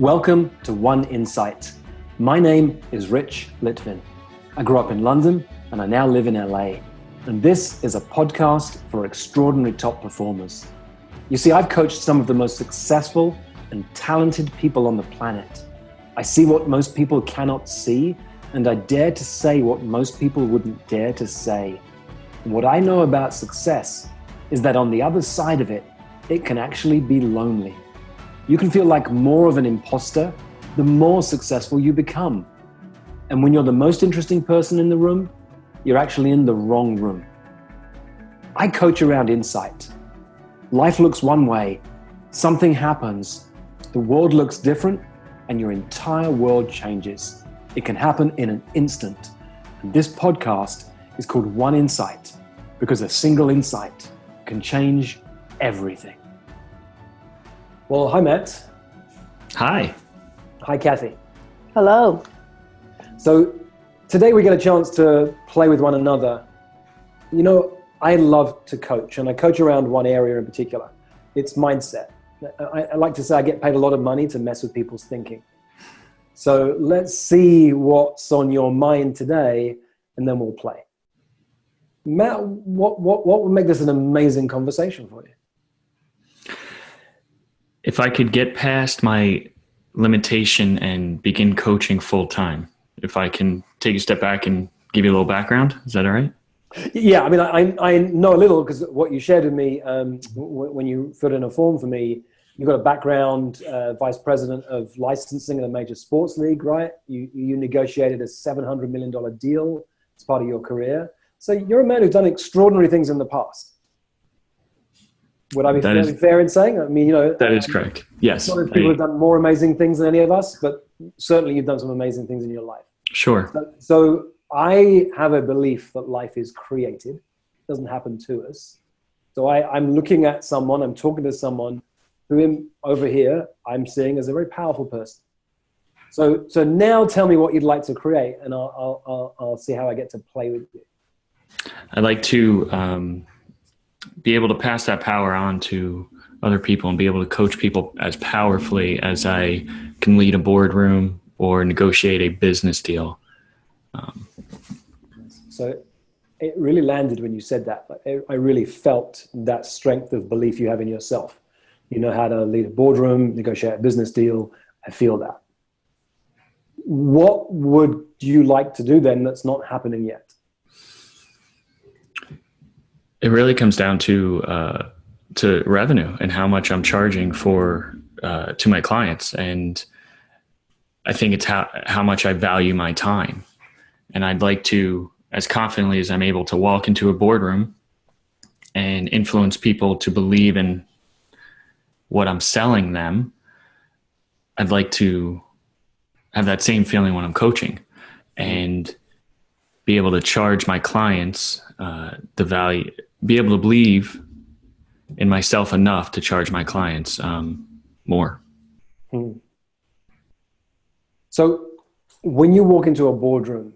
Welcome to One Insight. My name is Litvin. I grew up in London and I now live in LA. And this is a podcast for extraordinary top performers. You see, I've coached some of the most successful and talented people on the planet. I see what most people cannot see, and I dare to say what most people wouldn't dare to say. And what I know about success is that on the other side of it, it can actually be lonely. You can feel like more of an imposter the more successful you become. And when you're the most interesting person in the room, you're actually in the wrong room. I coach around insight. Life looks one way, something happens, the world looks different, and your entire world changes. It can happen in an instant. And this podcast is called One Insight because a single insight can change everything. Well, hi, Matt. Hi. Hi, Kathy. Hello. So today we get a chance to play with one another. You know, I love to coach, and I coach around one area in particular. It's mindset. I like to say I get paid a lot of money to mess with people's thinking. So let's see what's on your mind today, and then we'll play. Matt, what would make this an amazing conversation for you? If I could get past my limitation and begin coaching full time, if I can take a step back and give you a little background, is that all right? Yeah, I mean, I know a little because what you shared with me when you filled in a form for me, you've got a background, vice president of licensing in a major sports league, right? You negotiated a $700 million deal as part of your career. So you're a man who's done extraordinary things in the past. Would I be fair in saying? I mean, you know, that is correct. Yes. Not that people have done more amazing things than any of us, but certainly you've done some amazing things in your life. Sure. So I have a belief that life is created. It doesn't happen to us. So I'm looking at someone, I'm talking to someone who over here I'm seeing as a very powerful person. So now tell me what you'd like to create, and I'll see how I get to play with you. I'd like to be able to pass that power on to other people and be able to coach people as powerfully as I can lead a boardroom or negotiate a business deal. So it really landed when you said that. I really felt that strength of belief you have in yourself. You know how to lead a boardroom, negotiate a business deal. I feel that. What would you like to do then that's not happening yet? It really comes down to revenue and how much I'm charging to my clients. And I think it's how much I value my time. And I'd like to, as confidently as I'm able to walk into a boardroom and influence people to believe in what I'm selling them, I'd like to have that same feeling when I'm coaching and be able to charge my clients the value, be able to believe in myself enough to charge my clients more. So when you walk into a boardroom,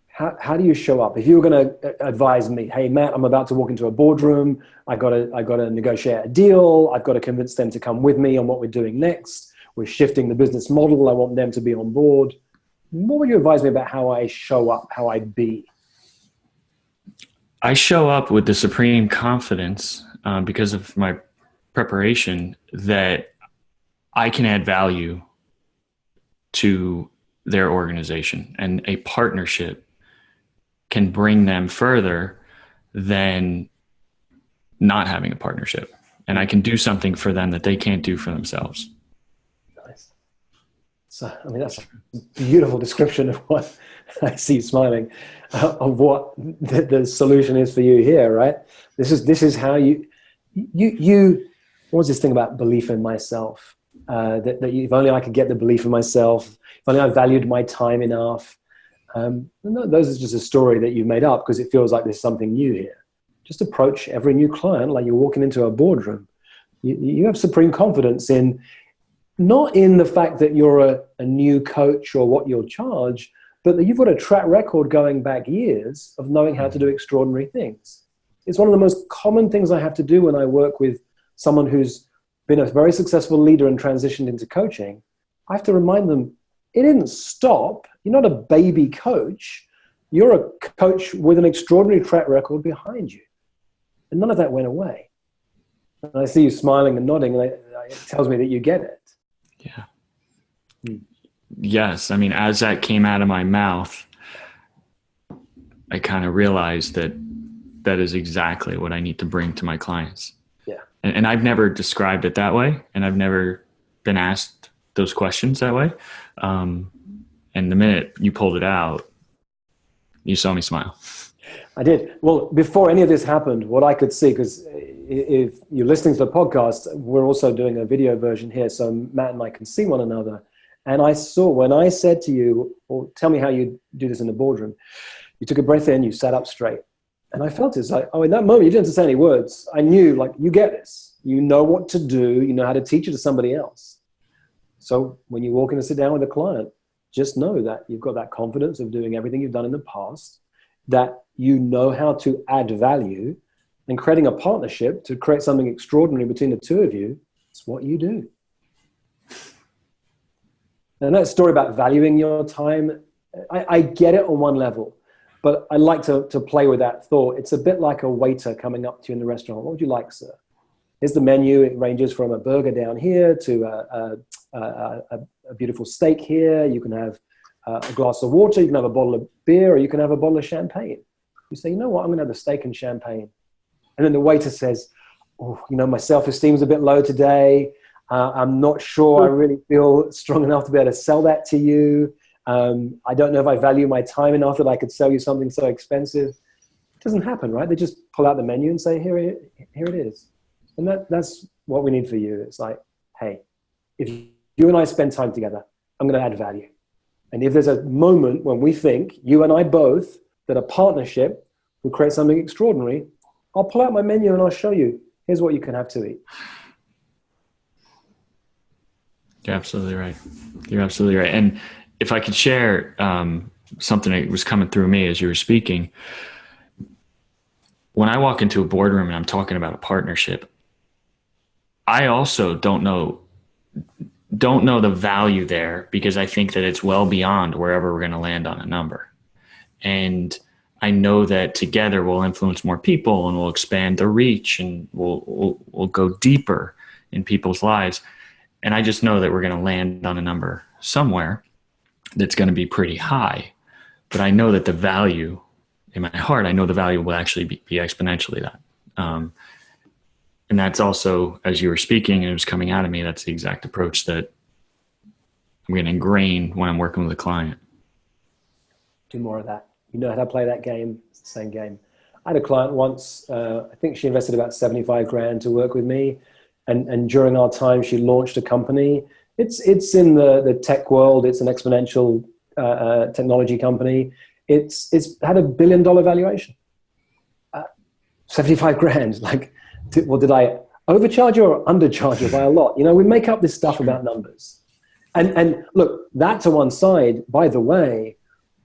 how do you show up? If you were going to advise me, hey, Matt, I'm about to walk into a boardroom. I got to negotiate a deal. I've got to convince them to come with me on what we're doing next. We're shifting the business model. I want them to be on board. What would you advise me about how I show up, how I be? I show up with the supreme confidence because of my preparation that I can add value to their organization, and a partnership can bring them further than not having a partnership. And I can do something for them that they can't do for themselves. Nice. So, I mean, that's a beautiful description of what I see you smiling, of what the solution is for you here, right? This is how you what was this thing about belief in myself? That if only I could get the belief in myself, if only I valued my time enough. No, those is just a story that you've made up because it feels like there's something new here. Just approach every new client like you're walking into a boardroom. You have supreme confidence in, not in the fact that you're a new coach or what you'll charge, but that you've got a track record going back years of knowing how to do extraordinary things. It's one of the most common things I have to do when I work with someone who's been a very successful leader and transitioned into coaching, I have to remind them, it didn't stop. You're not a baby coach. You're a coach with an extraordinary track record behind you. And none of that went away. And I see you smiling and nodding, and it tells me that you get it. Yeah. Yes. I mean, as that came out of my mouth, I kind of realized that that is exactly what I need to bring to my clients. Yeah. And I've never described it that way. And I've never been asked those questions that way. And the minute you pulled it out, you saw me smile. I did. Well, before any of this happened, what I could see, because if you're listening to the podcast, we're also doing a video version here, so Matt and I can see one another. And I saw, when I said to you, or tell me how you do this in the boardroom, you took a breath in, you sat up straight. And I felt it's like, oh, in that moment, you didn't have to say any words. I knew, like, you get this. You know what to do. You know how to teach it to somebody else. So when you walk in and sit down with a client, just know that you've got that confidence of doing everything you've done in the past, that you know how to add value, and creating a partnership to create something extraordinary between the two of you. It's what you do. And that story about valuing your time, I get it on one level, but I like to play with that thought. It's a bit like a waiter coming up to you in the restaurant. What would you like, sir? Here's the menu. It ranges from a burger down here to a beautiful steak here. You can have a glass of water. You can have a bottle of beer, or you can have a bottle of champagne. You say, you know what? I'm going to have the steak and champagne. And then the waiter says, oh, you know, my self-esteem is a bit low today. I'm not sure I really feel strong enough to be able to sell that to you. I don't know if I value my time enough that I could sell you something so expensive. It doesn't happen, right? They just pull out the menu and say, here it is. And that's what we need for you. It's like, hey, if you and I spend time together, I'm going to add value. And if there's a moment when we think, you and I both, that a partnership will create something extraordinary, I'll pull out my menu and I'll show you, here's what you can have to eat. You're absolutely right. You're absolutely right. And if I could share something that was coming through me as you were speaking, when I walk into a boardroom and I'm talking about a partnership, I also don't know the value there, because I think that it's well beyond wherever we're going to land on a number. And I know that together we'll influence more people, and we'll expand the reach, and we'll go deeper in people's lives. And I just know that we're going to land on a number somewhere that's going to be pretty high. But I know that the value in my heart, I know the value will actually be exponentially that. And that's also, as you were speaking and it was coming out of me, that's the exact approach that I'm going to ingrain when I'm working with a client. Do more of that. You know how to play that game. It's the same game. I had a client once, I think she invested about 75 grand to work with me. And during our time, she launched a company. It's in the tech world. It's an exponential technology company. It's had $1 billion valuation. 75 grand. Like, well, did I overcharge you or undercharge you by a lot? You know, we make up this stuff about numbers. And look, that to one side, by the way,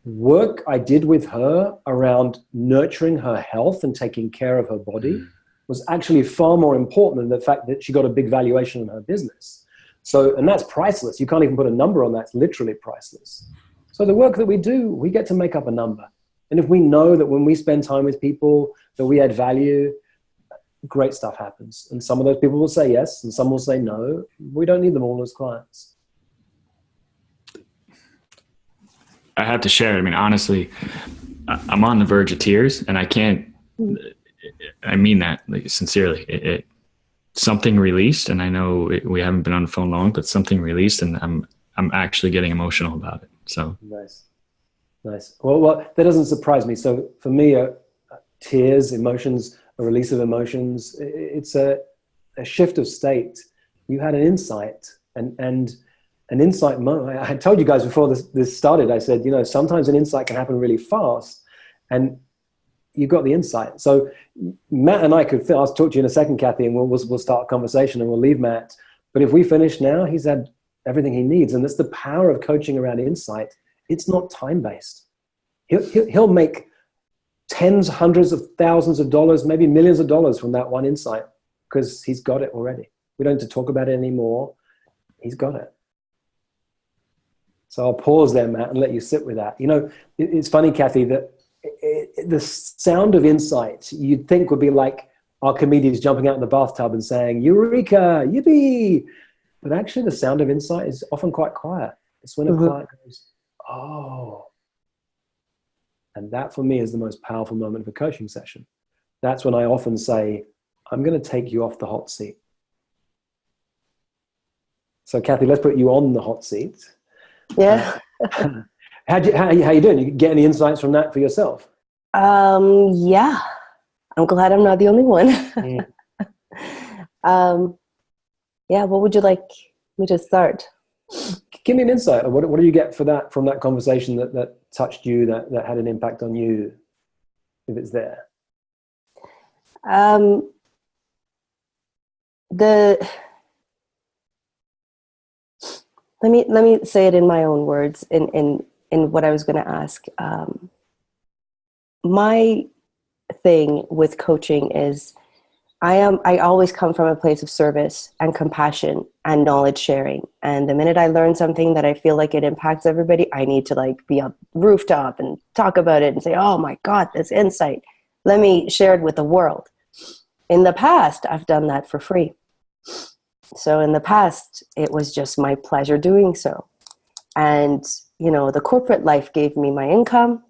work I did with her around nurturing her health and taking care of her body was actually far more important than the fact that she got a big valuation in her business. So, and that's priceless. You can't even put a number on that. It's literally priceless. So the work that we do, we get to make up a number. And if we know that when we spend time with people, that we add value, great stuff happens. And some of those people will say yes, and some will say no. We don't need them all as clients. I have to share it. I mean, honestly, I'm on the verge of tears, and I mean that, like, sincerely. Something released, and I know we haven't been on the phone long, but something released, and I'm actually getting emotional about it. So nice. Well, that doesn't surprise me. So for me, tears, emotions, a release of emotions, it's a shift of state. You had an insight, and an insight moment. I had told you guys before this started, I said, you know, sometimes an insight can happen really fast, and you got the insight. So Matt and I I'll talk to you in a second, Kathy, and we'll start a conversation, and we'll leave Matt. But if we finish now, he's had everything he needs. And that's the power of coaching around insight. It's not time-based. He'll make tens, hundreds of thousands of dollars, maybe millions of dollars from that one insight, because he's got it already. We don't need to talk about it anymore. He's got it. So I'll pause there, Matt, and let you sit with that. You know, it's funny, Kathy, that the sound of insight you'd think would be like our comedians jumping out in the bathtub and saying, "Eureka, yippee!" But actually the sound of insight is often quite quiet. It's when a client goes, "Oh." And that for me is the most powerful moment of a coaching session. That's when I often say, I'm going to take you off the hot seat. So Kathy, let's put you on the hot seat. Yeah. How you doing? You get any insights from that for yourself? Yeah. I'm glad I'm not the only one. Yeah. What would you like me to start? Give me an insight. What do you get for that from that conversation that touched you, that had an impact on you, if it's there? Let me say it in my own words in what I was going to ask. My thing with coaching is I always come from a place of service and compassion and knowledge sharing. And the minute I learn something that I feel like it impacts everybody, I need to like be on rooftop and talk about it and say, oh my God, this insight. Let me share it with the world. In the past, I've done that for free. So in the past, it was just my pleasure doing so. And, you know, the corporate life gave me my income.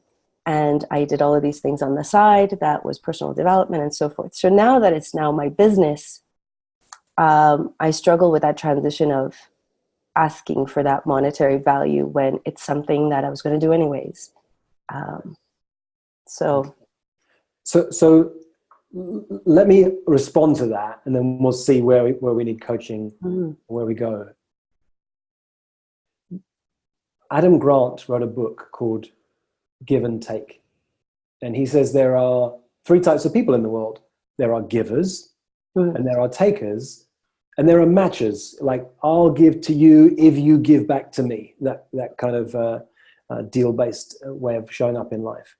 And I did all of these things on the side. That was personal development and so forth. So now that it's now my business, I struggle with that transition of asking for that monetary value when it's something that I was going to do anyways. So let me respond to that, and then we'll see where we need coaching, where we go. Adam Grant wrote a book called Give and Take. And he says there are three types of people in the world. There are givers, and there are takers, and there are matchers. Like, I'll give to you if you give back to me. That kind of deal-based way of showing up in life.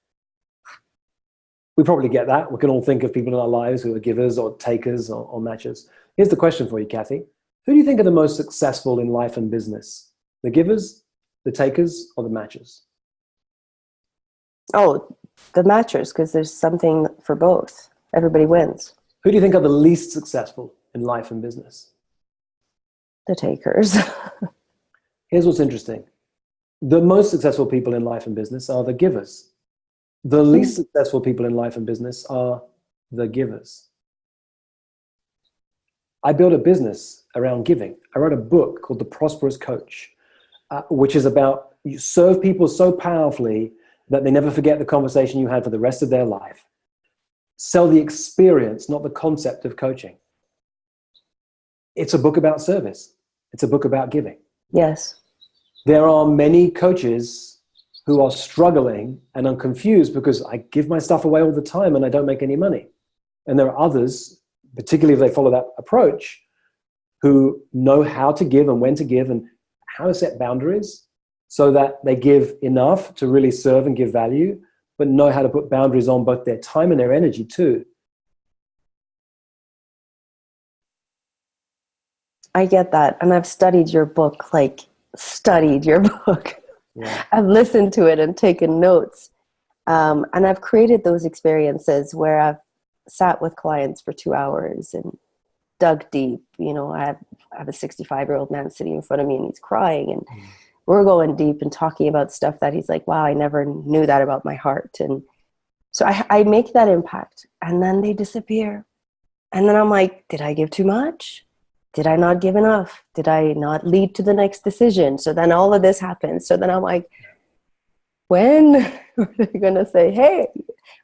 We probably get that. We can all think of people in our lives who are givers or takers or matchers. Here's the question for you, Kathy. Who do you think are the most successful in life and business? The givers, the takers, or the matchers? Oh, the matchers, because there's something for both. Everybody wins. Who do you think are the least successful in life and business? The takers. Here's what's interesting. The most successful people in life and business are the givers. The least successful people in life and business are the givers. I built a business around giving. I wrote a book called The Prosperous Coach, which is about you serve people so powerfully that they never forget the conversation you had for the rest of their life. Sell the experience, not the concept of coaching. It's a book about service. It's a book about giving. Yes. There are many coaches who are struggling and are confused because I give my stuff away all the time and I don't make any money. And there are others, particularly if they follow that approach, who know how to give and when to give and how to set boundaries so that they give enough to really serve and give value, but know how to put boundaries on both their time and their energy too. I get that. And I've studied your book, Yeah. I've listened to it and taken notes. And I've created those experiences where I've sat with clients for 2 hours and dug deep. You know, I have a 65-year-old man sitting in front of me and he's crying and we're going deep and talking about stuff that he's like, wow, I never knew that about my heart. And so I make that impact and then they disappear. And then I'm like, did I give too much? Did I not give enough? Did I not lead to the next decision? So then all of this happens. So then I'm like, when are they going to say, hey,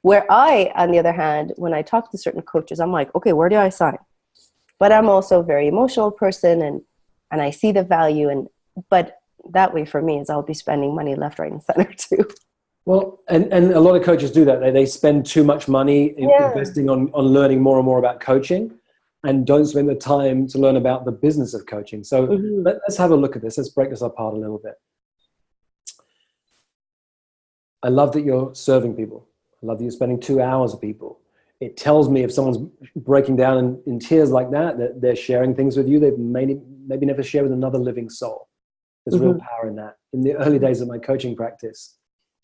where I, on the other hand, when I talk to certain coaches, I'm like, okay, where do I sign? But I'm also a very emotional person and I see the value. But that way for me is I'll be spending money left, right, and center too. Well, and a lot of coaches do that. They spend too much money investing on learning more and more about coaching and don't spend the time to learn about the business of coaching. So let's have a look at this. Let's break this apart a little bit. I love that you're serving people. I love that you're spending 2 hours with people. It tells me if someone's breaking down in tears like that they're sharing things with you they've maybe never shared with another living soul. There's real power in that. In the early days of my coaching practice,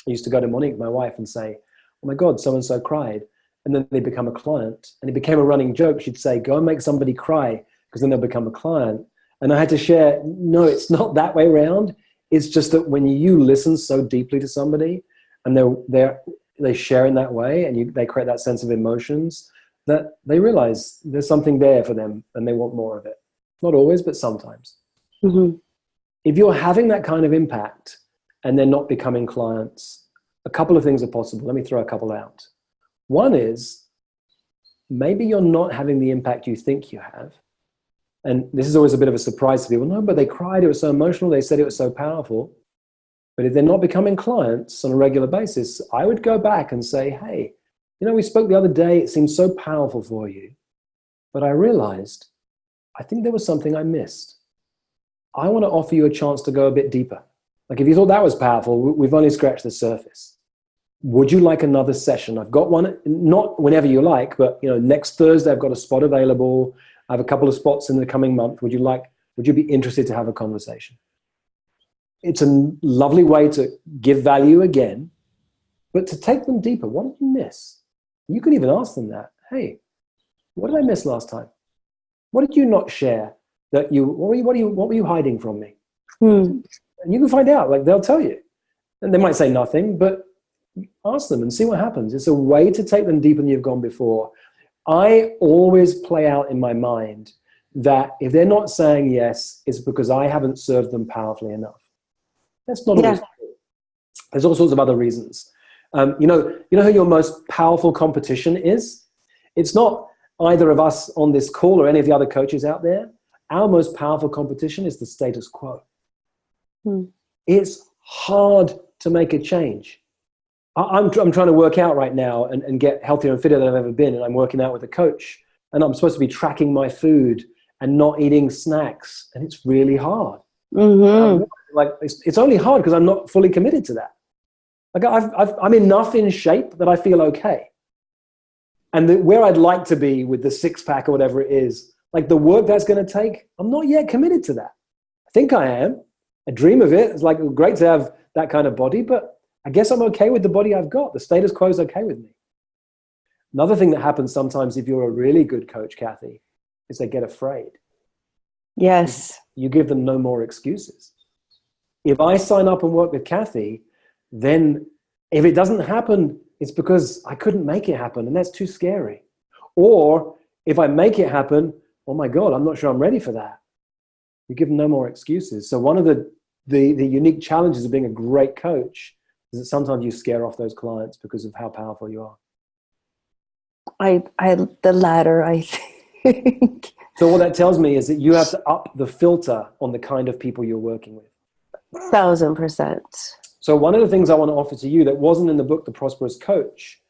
I used to go to Monique, my wife, and say, oh my God, so-and-so cried. And then they become a client. And it became a running joke. She'd say, go and make somebody cry because then they'll become a client. And I had to share, no, it's not that way around. It's just that when you listen so deeply to somebody and they share in that way and they create that sense of emotions, that they realize there's something there for them and they want more of it. Not always, but sometimes. Mm-hmm. If you're having that kind of impact and they're not becoming clients, a couple of things are possible. Let me throw a couple out. One is maybe you're not having the impact you think you have. And this is always a bit of a surprise to people. No, but they cried. It was so emotional. They said it was so powerful. But if they're not becoming clients on a regular basis, I would go back and say, hey, we spoke the other day. It seemed so powerful for you. But I realized, I think there was something I missed. I want to offer you a chance to go a bit deeper. Like if you thought that was powerful, we've only scratched the surface. Would you like another session? I've got one, not whenever you like, but next Thursday I've got a spot available. I have a couple of spots in the coming month. Would you be interested to have a conversation? It's a lovely way to give value again, but to take them deeper. What did you miss? You can even ask them that. Hey, what did I miss last time? What did you not share? What were you hiding from me? And you can find out, like they'll tell you. And they might say nothing, but ask them and see what happens. It's a way to take them deeper than you've gone before. I always play out in my mind that if they're not saying yes, it's because I haven't served them powerfully enough. That's not always true. There's all sorts of other reasons. You know who your most powerful competition is? It's not either of us on this call or any of the other coaches out there. Our most powerful competition is the status quo. It's hard to make a change. I'm trying to work out right now and get healthier and fitter than I've ever been. And I'm working out with a coach. And I'm supposed to be tracking my food and not eating snacks. And it's really hard. Like it's only hard because I'm not fully committed to that. Like I'm enough in shape that I feel okay. And where I'd like to be with the 6-pack or whatever it is, like the work that's going to take, I'm not yet committed to that. I think I am. I dream of it. It's like great to have that kind of body, but I guess I'm okay with the body I've got. The status quo is okay with me. Another thing that happens sometimes if you're a really good coach, Kathy, is they get afraid. Yes. You give them no more excuses. If I sign up and work with Kathy, then if it doesn't happen, it's because I couldn't make it happen, and that's too scary. Or if I make it happen, oh my God, I'm not sure I'm ready for that. You give them no more excuses. So one of the unique challenges of being a great coach is that sometimes you scare off those clients because of how powerful you are. The latter, I think. So what that tells me is that you have to up the filter on the kind of people you're working with. 1000%. So one of the things I want to offer to you that wasn't in the book, The Prosperous Coach,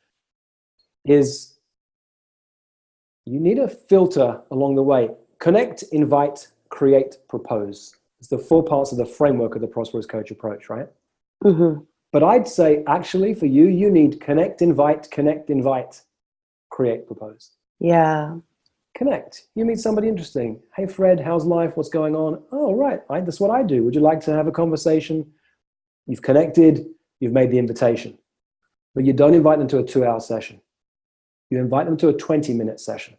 is you need a filter along the way. Connect, invite, create, propose. It's the 4 parts of the framework of the Prosperous Coach approach, right? But I'd say actually for you, you need connect, invite, create, propose. Yeah. Connect. You meet somebody interesting. Hey, Fred, how's life? What's going on? Oh, right. That's what I do. Would you like to have a conversation? You've connected. You've made the invitation. But you don't invite them to a 2-hour session. You invite them to a 20-minute session.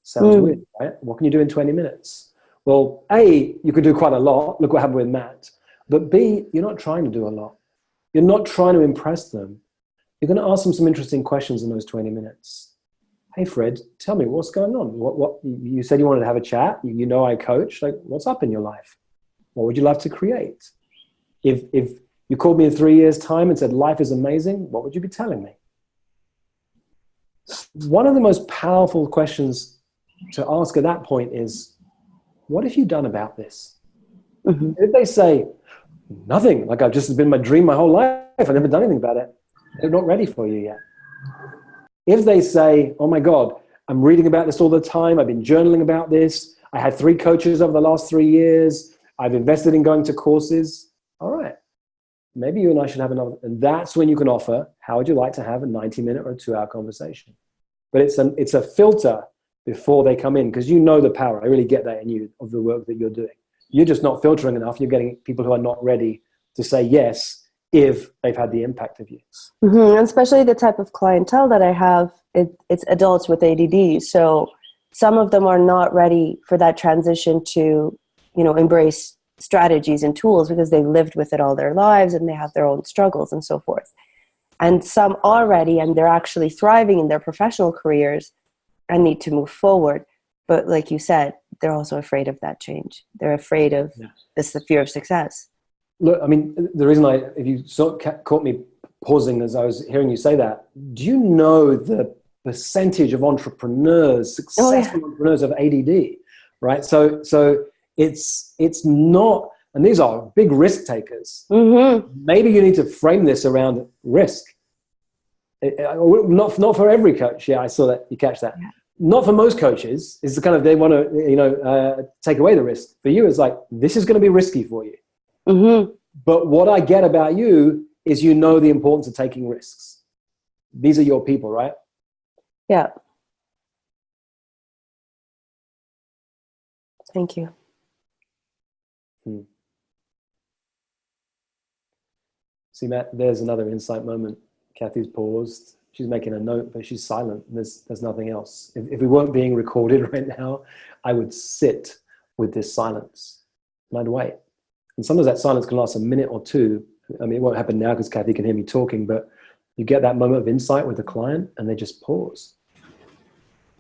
Sounds weird, right? What can you do in 20 minutes? Well, A, you could do quite a lot. Look what happened with Matt. But B, you're not trying to do a lot. You're not trying to impress them. You're going to ask them some interesting questions in those 20 minutes. Hey, Fred, tell me what's going on. What you said you wanted to have a chat. You know I coach. Like, what's up in your life? What would you love to create? If you called me in 3 years' time and said life is amazing, what would you be telling me? One of the most powerful questions to ask at that point is, what have you done about this? If they say, nothing, like I've just been my dream my whole life, I've never done anything about it, they're not ready for you yet. If they say, oh my God, I'm reading about this all the time, I've been journaling about this, I had 3 coaches over the last 3 years, I've invested in going to courses, all right, maybe you and I should have another, and that's when you can offer, how would you like to have a 90-minute or a 2-hour conversation? but it's a filter before they come in, because you know the power. I really get that in you, of the work that you're doing. You're just not filtering enough. You're getting people who are not ready to say yes if they've had the impact of you. And especially the type of clientele that I have, it's adults with ADD. So some of them are not ready for that transition to, embrace strategies and tools because they've lived with it all their lives and they have their own struggles and so forth. And some are ready and they're actually thriving in their professional careers and need to move forward. But like you said, they're also afraid of that change. They're afraid of the fear of success. Look, I mean, the reason if you sort of caught me pausing as I was hearing you say that, do you know the percentage of entrepreneurs, successful entrepreneurs of ADD, right? So it's not, and these are big risk takers. Maybe you need to frame this around risk. Not for every coach. Yeah, I saw that. You catch that. Yeah. Not for most coaches. It's the kind of, they want to, take away the risk. For you, it's like, this is going to be risky for you. But what I get about you is the importance of taking risks. These are your people, right? Yeah. Thank you. See, Matt, there's another insight moment. Kathy's paused. She's making a note, but she's silent. There's nothing else. If we weren't being recorded right now, I would sit with this silence and I'd wait. And sometimes that silence can last a minute or two. I mean, it won't happen now because Kathy can hear me talking, but you get that moment of insight with the client and they just pause.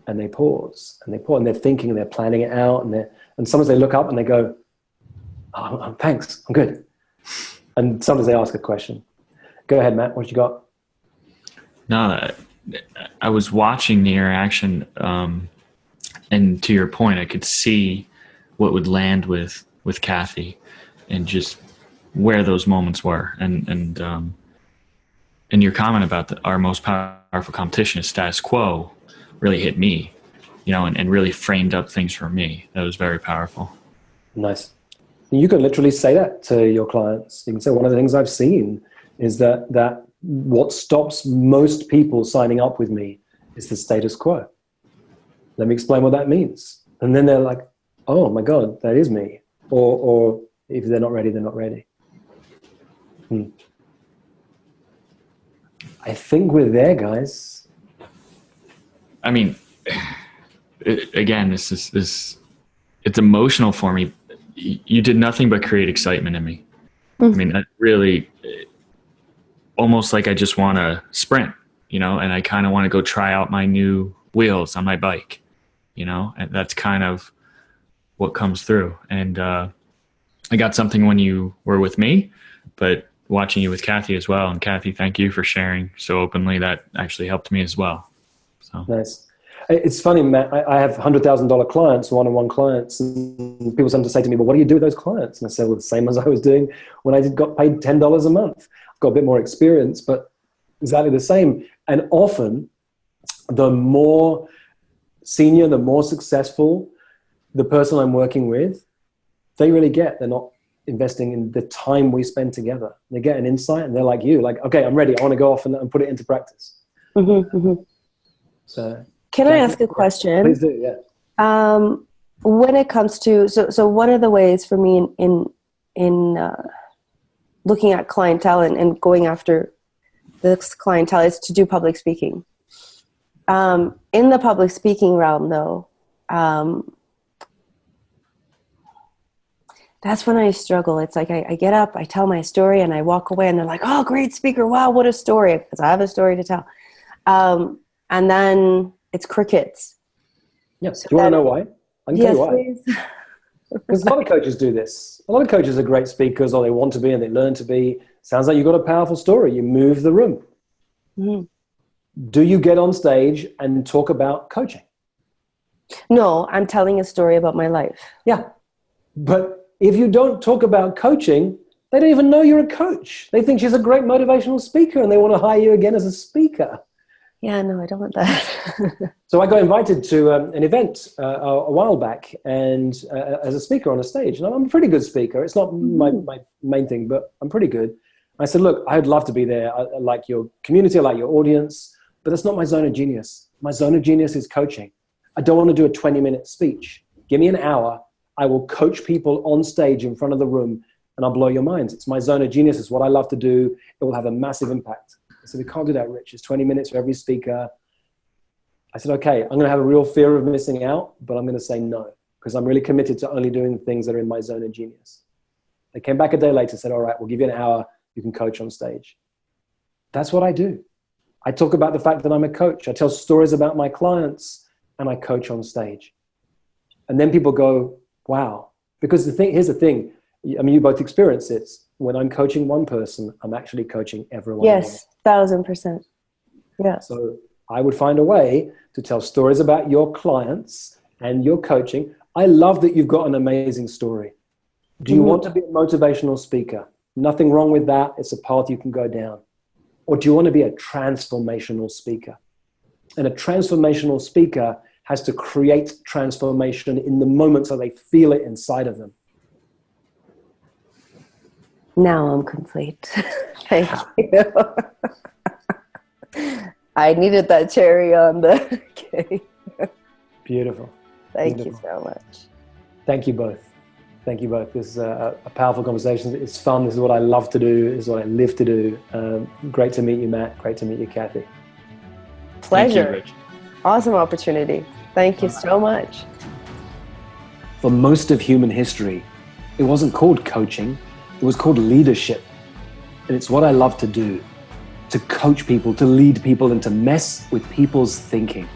And they pause and they pause and they're thinking and they're planning it out. And sometimes they look up and they go, oh, thanks, I'm good. And sometimes they ask a question. Go ahead, Matt, what you got? No, I was watching the interaction, and to your point, I could see what would land with Kathy, and just where those moments were. And your comment about our most powerful competition is status quo really hit me, and really framed up things for me. That was very powerful. Nice. You can literally say that to your clients. You can say, one of the things I've seen is that what stops most people signing up with me is the status quo. Let me explain what that means. And then they're like, oh my God, that is me. Or if they're not ready, they're not ready. I think we're there, guys. I mean, again, it's emotional for me. You did nothing but create excitement in me. I mean, that really, almost like I just want to sprint, and I kind of want to go try out my new wheels on my bike, and that's kind of what comes through. And I got something when you were with me, but watching you with Kathy as well. And Kathy, thank you for sharing so openly. That actually helped me as well. So nice. It's funny, Matt, I have $100,000 clients, one-on-one clients, and people sometimes say to me, well, what do you do with those clients? And I say, well, the same as I was doing when I got paid $10 a month. I've got a bit more experience, but exactly the same. And often, the more senior, the more successful the person I'm working with, they really get, they're not investing in the time we spend together. They get an insight and they're like you, like, okay, I'm ready. I want to go off and put it into practice. So... Can I ask a question? Please do, yeah. When it comes to, so one of the ways for me in looking at clientele and going after this clientele is to do public speaking. In the public speaking realm, though, that's when I struggle. It's like I get up, I tell my story, and I walk away, and they're like, oh, great speaker. Wow, what a story. Because I have a story to tell. And then... it's crickets. Yeah. Do you want to know why? I can tell you why. Because a lot of coaches do this. A lot of coaches are great speakers, or they want to be and they learn to be. Sounds like you've got a powerful story. You move the room. Do you get on stage and talk about coaching? No, I'm telling a story about my life. Yeah. But if you don't talk about coaching, they don't even know you're a coach. They think she's a great motivational speaker and they want to hire you again as a speaker. Yeah, no, I don't want that. So I got invited to an event a while back, and as a speaker on a stage. And I'm a pretty good speaker. It's not my main thing, but I'm pretty good. I said, look, I'd love to be there. I like your community. I like your audience. But that's not my zone of genius. My zone of genius is coaching. I don't want to do a 20-minute speech. Give me an hour. I will coach people on stage in front of the room, and I'll blow your minds. It's my zone of genius. It's what I love to do. It will have a massive impact. I said, we can't do that, Rich. It's 20 minutes for every speaker. I said, okay, I'm going to have a real fear of missing out, but I'm going to say no, because I'm really committed to only doing things that are in my zone of genius. They came back a day later and said, all right, we'll give you an hour. You can coach on stage. That's what I do. I talk about the fact that I'm a coach. I tell stories about my clients, and I coach on stage. And then people go, wow. Because here's the thing. I mean, you both experience it. When I'm coaching one person, I'm actually coaching everyone. Yes, 1,000%. Yeah. So I would find a way to tell stories about your clients and your coaching. I love that you've got an amazing story. Do you want to be a motivational speaker? Nothing wrong with that. It's a path you can go down. Or do you want to be a transformational speaker? And a transformational speaker has to create transformation in the moment so they feel it inside of them. Now I'm complete. Thank you. I needed that cherry on the cake. Beautiful. Thank you so much. Thank you both. Thank you both. This is a powerful conversation. It's fun. This is what I love to do. This is what I live to do. Great to meet you, Matt. Great to meet you, Kathy. Pleasure. Thank you, Rich. Awesome opportunity. Thank you so much. For most of human history, it wasn't called coaching. It was called leadership. And it's what I love to do, to coach people, to lead people, and to mess with people's thinking.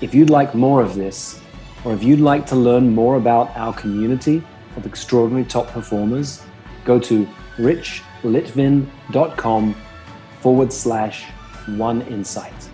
If you'd like more of this, or if you'd like to learn more about our community of extraordinary top performers, go to richlitvin.com/oneinsight.